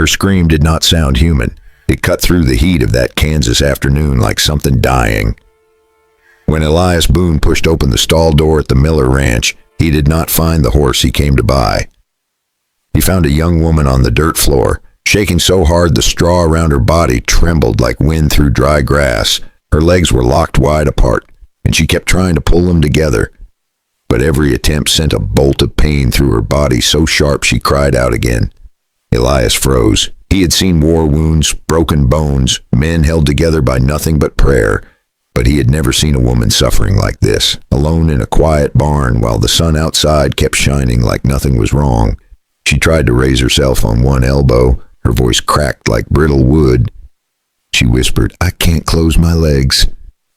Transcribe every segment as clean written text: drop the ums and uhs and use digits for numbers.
Her scream did not sound human. It cut through the heat of that Kansas afternoon like something dying. When Elias Boone pushed open the stall door at the Miller Ranch, he did not find the horse he came to buy. He found a young woman on the dirt floor, shaking so hard the straw around her body trembled like wind through dry grass. Her legs were locked wide apart, and she kept trying to pull them together. But every attempt sent a bolt of pain through her body so sharp she cried out again. Elias froze. He had seen war wounds, broken bones, men held together by nothing but prayer. But he had never seen a woman suffering like this, alone in a quiet barn while the sun outside kept shining like nothing was wrong. She tried to raise herself on one elbow. Her voice cracked like brittle wood. She whispered, "I can't close my legs."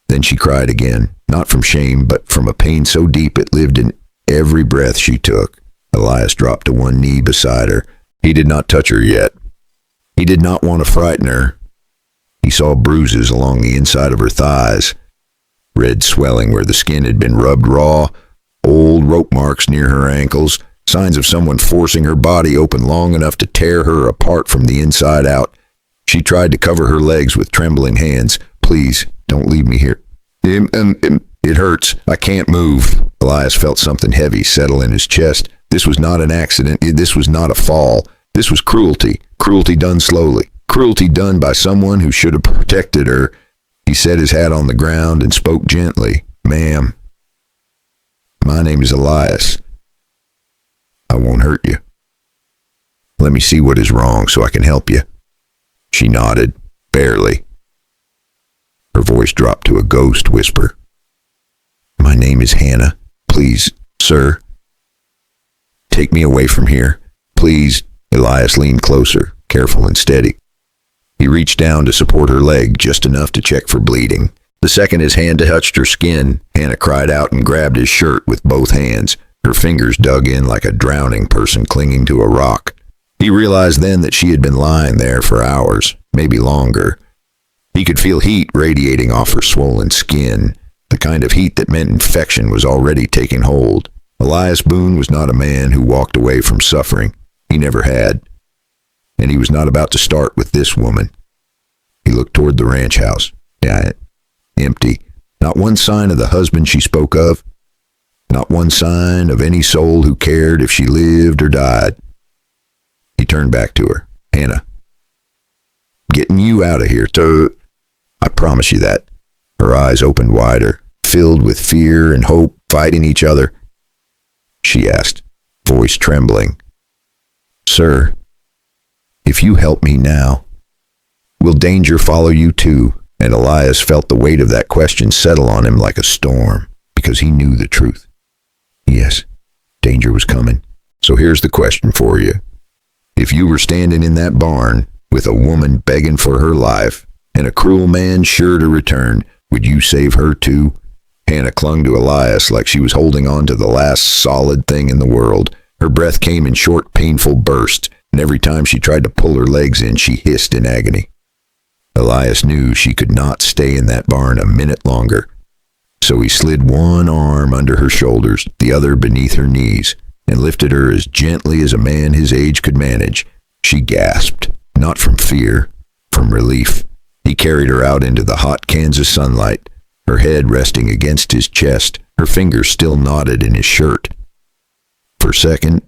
Then she cried again, not from shame, but from a pain so deep it lived in every breath she took. Elias dropped to one knee beside her. He did not touch her yet. He did not want to frighten her. He saw bruises along the inside of her thighs, red swelling where the skin had been rubbed raw, old rope marks near her ankles, signs of someone forcing her body open long enough to tear her apart from the inside out. She tried to cover her legs with trembling hands. "Please, don't leave me here. It hurts. I can't move." Elias felt something heavy settle in his chest. This was not an accident. This was not a fall. This was cruelty. Cruelty done slowly. Cruelty done by someone who should have protected her. He set his hat on the ground and spoke gently. "Ma'am, my name is Elias. I won't hurt you. Let me see what is wrong so I can help you." She nodded, barely. Her voice dropped to a ghost whisper. "My name is Hannah. Please, sir, take me away from here. Please." Elias leaned closer, careful and steady. He reached down to support her leg just enough to check for bleeding. The second his hand touched her skin, Hannah cried out and grabbed his shirt with both hands. Her fingers dug in like a drowning person clinging to a rock. He realized then that she had been lying there for hours, maybe longer. He could feel heat radiating off her swollen skin, the kind of heat that meant infection was already taking hold. Elias Boone was not a man who walked away from suffering. He never had. And he was not about to start with this woman. He looked toward the ranch house. Empty. Not one sign of the husband she spoke of. Not one sign of any soul who cared if she lived or died. He turned back to her. "Hannah, getting you out of here, I promise you that." Her eyes opened wider, filled with fear and hope fighting each other. She asked, voice trembling, "Sir, if you help me now, will danger follow you too?" And Elias felt the weight of that question settle on him like a storm, because he knew the truth. Yes, danger was coming. So here's the question for you. If you were standing in that barn with a woman begging for her life and a cruel man sure to return, would you save her too? Hannah clung to Elias like she was holding on to the last solid thing in the world. Her breath came in short, painful bursts, and every time she tried to pull her legs in, she hissed in agony. Elias knew she could not stay in that barn a minute longer. So he slid one arm under her shoulders, the other beneath her knees, and lifted her as gently as a man his age could manage. She gasped, not from fear, from relief. He carried her out into the hot Kansas sunlight, her head resting against his chest, her fingers still knotted in his shirt. For a second,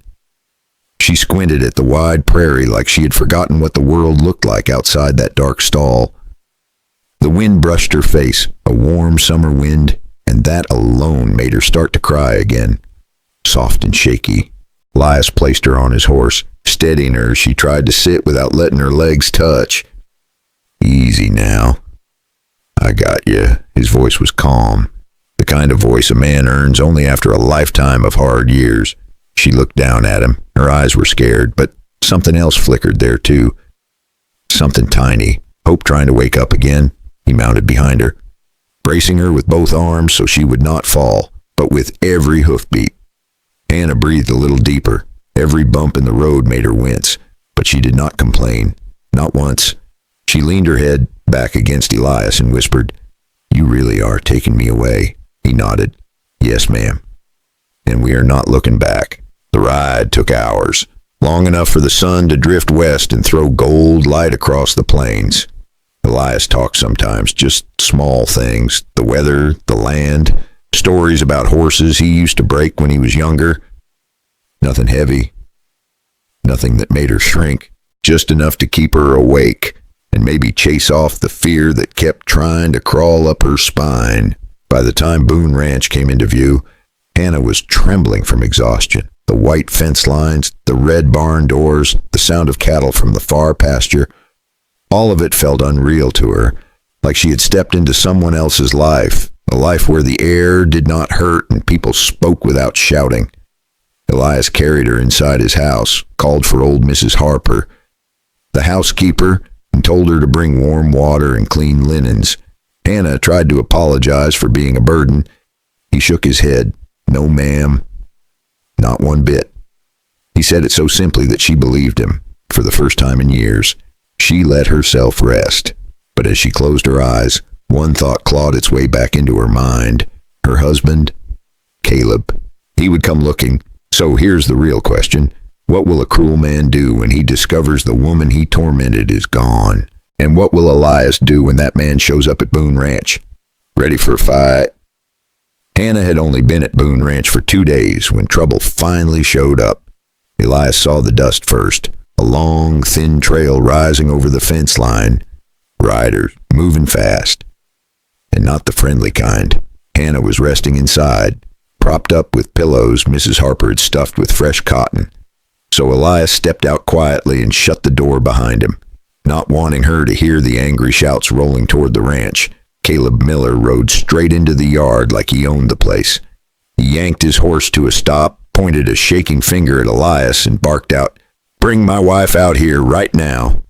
she squinted at the wide prairie like she had forgotten what the world looked like outside that dark stall. The wind brushed her face, a warm summer wind, and that alone made her start to cry again. Soft and shaky, Elias placed her on his horse. Steadying her, she tried to sit without letting her legs touch. "Easy now. I got you." His voice was calm, the kind of voice a man earns only after a lifetime of hard years. She looked down at him. Her eyes were scared, but something else flickered there too. Something tiny, hope trying to wake up again. He mounted behind her, bracing her with both arms so she would not fall, but with every hoofbeat. Hannah breathed a little deeper. Every bump in the road made her wince, but she did not complain, not once. She leaned her head back against Elias and whispered, "You really are taking me away." He nodded. "Yes, ma'am. And we are not looking back." The ride took hours. long enough for the sun to drift west and throw gold light across the plains. Elias talked sometimes, just small things, the weather, the land, stories about horses he used to break when he was younger. Nothing heavy, nothing that made her shrink, just enough to keep her awake and maybe chase off the fear that kept trying to crawl up her spine. By the time Boone Ranch came into view, Hannah was trembling from exhaustion. The white fence lines, the red barn doors, the sound of cattle from the far pasture, all of it felt unreal to her, like she had stepped into someone else's life, a life where the air did not hurt and people spoke without shouting. Elias carried her inside his house, called for old Mrs. Harper, the housekeeper, and told her to bring warm water and clean linens. Hannah tried to apologize for being a burden. He shook his head. "No, ma'am. Not one bit." He said it so simply that she believed him. For the first time in years, she let herself rest. But as she closed her eyes, one thought clawed its way back into her mind. Her husband, Caleb. He would come looking. So here's the real question. What will a cruel man do when he discovers the woman he tormented is gone? And what will Elias do when that man shows up at Boone Ranch? Ready for a fight? Hannah had only been at Boone Ranch for 2 days when trouble finally showed up. Elias saw the dust first, a long, thin trail rising over the fence line. Riders, moving fast. And not the friendly kind. Hannah was resting inside, propped up with pillows Mrs. Harper had stuffed with fresh cotton. So Elias stepped out quietly and shut the door behind him. Not wanting her to hear the angry shouts rolling toward the ranch, Caleb Miller rode straight into the yard like he owned the place. He yanked his horse to a stop, pointed a shaking finger at Elias, and barked out, "Bring my wife out here right now."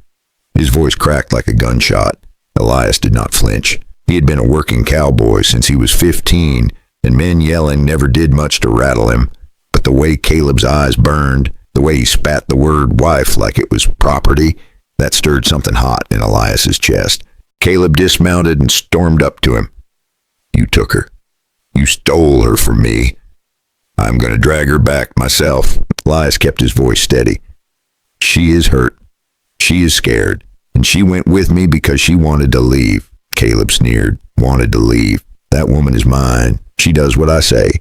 His voice cracked like a gunshot. Elias did not flinch. He had been a working cowboy since he was 15, and men yelling never did much to rattle him. But the way Caleb's eyes burned, the way he spat the word wife like it was property, that stirred something hot in Elias's chest. Caleb dismounted and stormed up to him. "You took her. You stole her from me. I'm going to drag her back myself." Elias kept his voice steady. "She is hurt. She is scared. And she went with me because she wanted to leave." Caleb sneered. "Wanted to leave. That woman is mine. She does what I say."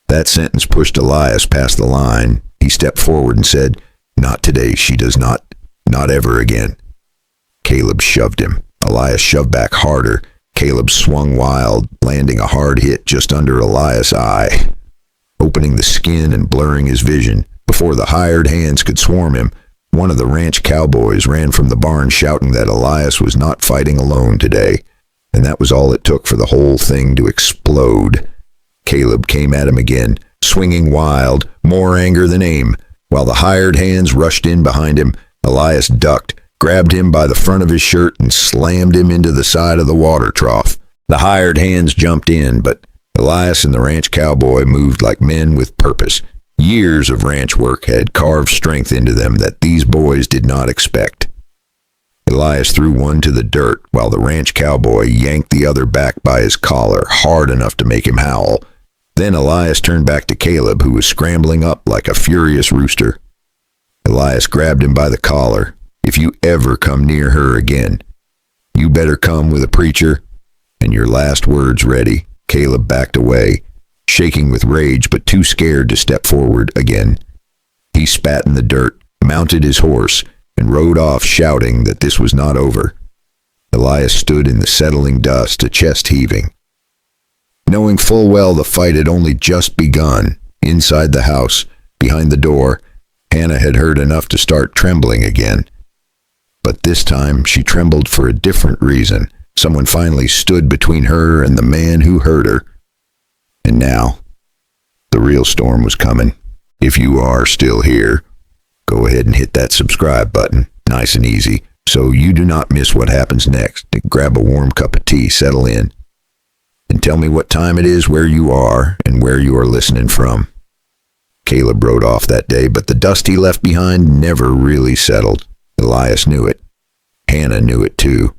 That sentence pushed Elias past the line. He stepped forward and said, "Not today. She does not. Not ever again." Caleb shoved him. Elias shoved back harder. Caleb swung wild, landing a hard hit just under Elias' eye, opening the skin and blurring his vision. Before the hired hands could swarm him, one of the ranch cowboys ran from the barn shouting that Elias was not fighting alone today, and that was all it took for the whole thing to explode. Caleb came at him again, swinging wild, more anger than aim. While the hired hands rushed in behind him, Elias ducked, grabbed him by the front of his shirt, and slammed him into the side of the water trough. The hired hands jumped in, but Elias and the ranch cowboy moved like men with purpose. Years of ranch work had carved strength into them that these boys did not expect. Elias threw one to the dirt while the ranch cowboy yanked the other back by his collar hard enough to make him howl. Then Elias turned back to Caleb, who was scrambling up like a furious rooster. Elias grabbed him by the collar. "If you ever come near her again, you better come with a preacher and your last words ready." Caleb backed away, shaking with rage but too scared to step forward again. He spat in the dirt, mounted his horse, and rode off shouting that this was not over. Elias stood in the settling dust, a chest heaving. Knowing full well the fight had only just begun, inside the house, behind the door, Hannah had heard enough to start trembling again. But this time she trembled for a different reason. Someone finally stood between her and the man who hurt her. And now, the real storm was coming. If you are still here, go ahead and hit that subscribe button, nice and easy, so you do not miss what happens next. Grab a warm cup of tea, settle in, and tell me what time it is where you are and where you are listening from. Caleb rode off that day, but the dust he left behind never really settled. Elias knew it. Hannah knew it too.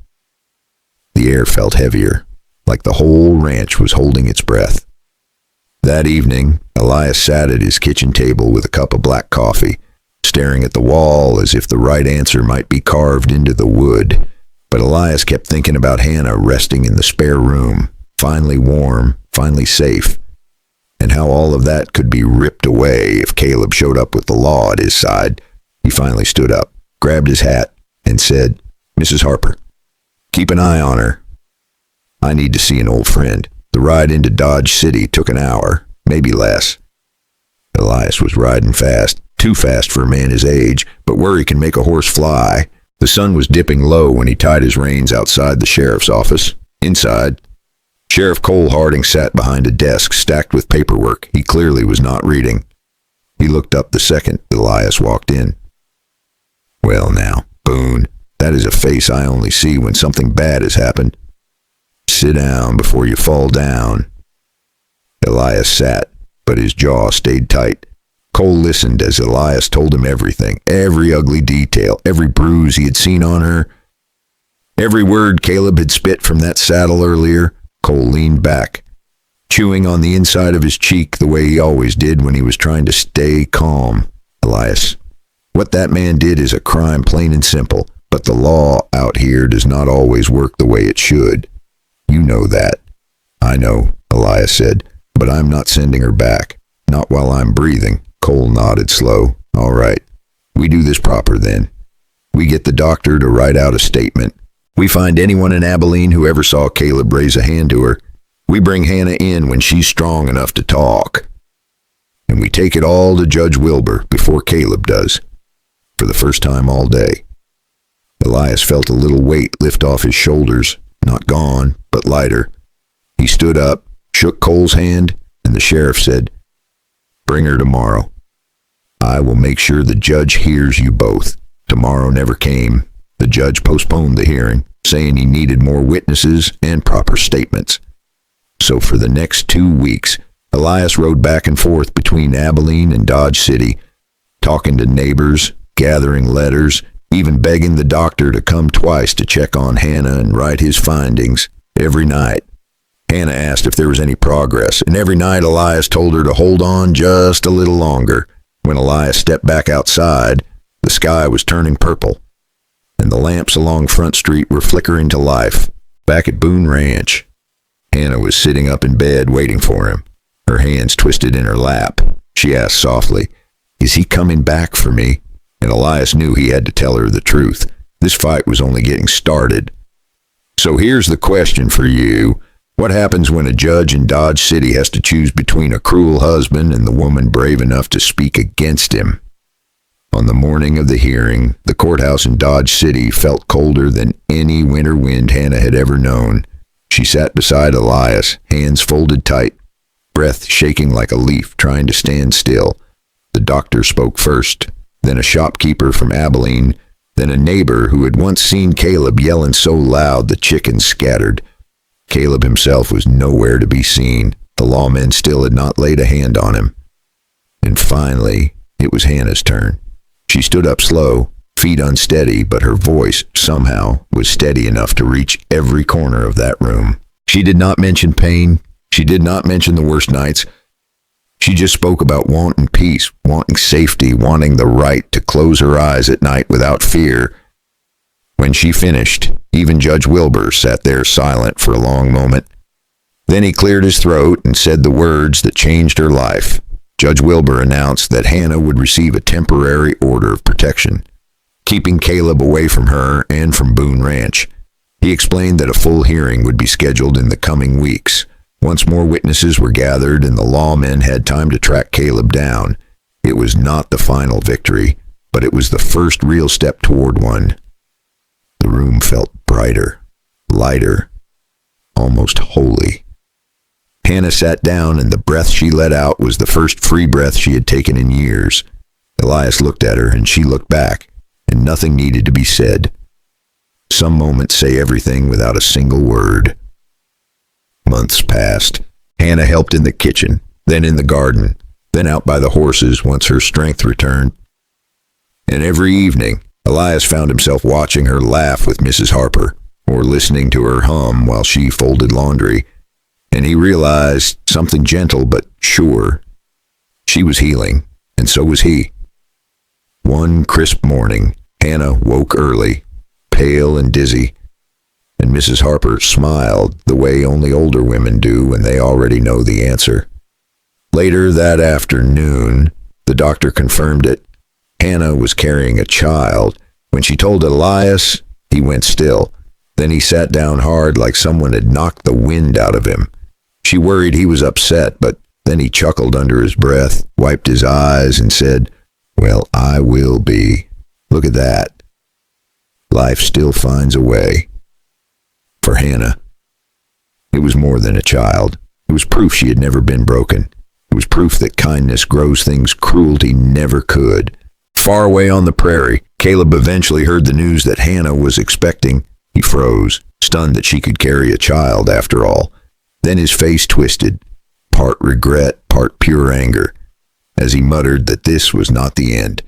The air felt heavier, like the whole ranch was holding its breath. That evening, Elias sat at his kitchen table with a cup of black coffee, staring at the wall as if the right answer might be carved into the wood. But Elias kept thinking about Hannah resting in the spare room, finally warm, finally safe, and how all of that could be ripped away if Caleb showed up with the law at his side. He finally stood up, grabbed his hat, and said, "Mrs. Harper, keep an eye on her. I need to see an old friend. The ride into Dodge City took an hour, maybe less." Elias was riding fast, too fast for a man his age, but worry can make a horse fly. The sun was dipping low when he tied his reins outside the sheriff's office. Inside, Sheriff Cole Harding sat behind a desk stacked with paperwork. He clearly was not reading. He looked up the second Elias walked in. "Well now, Boone, that is a face I only see when something bad has happened. Sit down before you fall down." Elias sat, but his jaw stayed tight. Cole listened as Elias told him everything, every ugly detail, every bruise he had seen on her, every word Caleb had spit from that saddle earlier. Cole leaned back, chewing on the inside of his cheek the way he always did when he was trying to stay calm. "Elias, what that man did is a crime, plain and simple, but the law out here does not always work the way it should. You know that." "I know," Elias said, "but I'm not sending her back. Not while I'm breathing." Cole nodded slow. "All right. We do this proper then. We get the doctor to write out a statement. We find anyone in Abilene who ever saw Caleb raise a hand to her. We bring Hannah in when she's strong enough to talk. And we take it all to Judge Wilbur before Caleb does." For the first time all day, Elias felt a little weight lift off his shoulders, not gone, but lighter. He stood up, shook Cole's hand, and the sheriff said, "Bring her tomorrow. I will make sure the judge hears you both." Tomorrow never came. The judge postponed the hearing, saying he needed more witnesses and proper statements. So for the next 2 weeks, Elias rode back and forth between Abilene and Dodge City, talking to neighbors, gathering letters, even begging the doctor to come twice to check on Hannah and write his findings. Every night, Hannah asked if there was any progress, and every night Elias told her to hold on just a little longer. When Elias stepped back outside, the sky was turning purple, and the lamps along Front Street were flickering to life. Back at Boone Ranch, Hannah was sitting up in bed waiting for him, her hands twisted in her lap. She asked softly, "Is he coming back for me?" And Elias knew he had to tell her the truth. This fight was only getting started. "So here's the question for you. What happens when a judge in Dodge City has to choose between a cruel husband and the woman brave enough to speak against him?" On the morning of the hearing, the courthouse in Dodge City felt colder than any winter wind Hannah had ever known. She sat beside Elias, hands folded tight, breath shaking like a leaf, trying to stand still. The doctor spoke first, then a shopkeeper from Abilene, then a neighbor who had once seen Caleb yelling so loud the chickens scattered. Caleb himself was nowhere to be seen. The lawmen still had not laid a hand on him. And finally, it was Hannah's turn. She stood up slow, feet unsteady, but her voice, somehow, was steady enough to reach every corner of that room. She did not mention pain. She did not mention the worst nights. She just spoke about wanting peace, wanting safety, wanting the right to close her eyes at night without fear. When she finished, even Judge Wilbur sat there silent for a long moment. Then he cleared his throat and said the words that changed her life. Judge Wilbur announced that Hannah would receive a temporary order of protection, keeping Caleb away from her and from Boone Ranch. He explained that a full hearing would be scheduled in the coming weeks. Once more witnesses were gathered and the lawmen had time to track Caleb down. It was not the final victory, but it was the first real step toward one. The room felt brighter, lighter, almost holy. Hannah sat down, and the breath she let out was the first free breath she had taken in years. Elias looked at her, and she looked back, and nothing needed to be said. Some moments say everything without a single word. Months passed. Hannah helped in the kitchen, then in the garden, then out by the horses once her strength returned. And every evening, Elias found himself watching her laugh with Mrs. Harper, or listening to her hum while she folded laundry. And he realized something gentle but sure. She was healing, and so was he. One crisp morning, Hannah woke early, pale and dizzy, and Mrs. Harper smiled the way only older women do when they already know the answer. Later that afternoon, the doctor confirmed it. Hannah was carrying a child. When she told Elias, he went still. Then he sat down hard like someone had knocked the wind out of him. She worried he was upset, but then he chuckled under his breath, wiped his eyes, and said, "Well, I will be. Look at that. Life still finds a way." For Hannah, it was more than a child. It was proof she had never been broken. It was proof that kindness grows things cruelty never could. Far away on the prairie, Caleb eventually heard the news that Hannah was expecting. He froze, stunned that she could carry a child after all. Then his face twisted, part regret, part pure anger, as he muttered that this was not the end.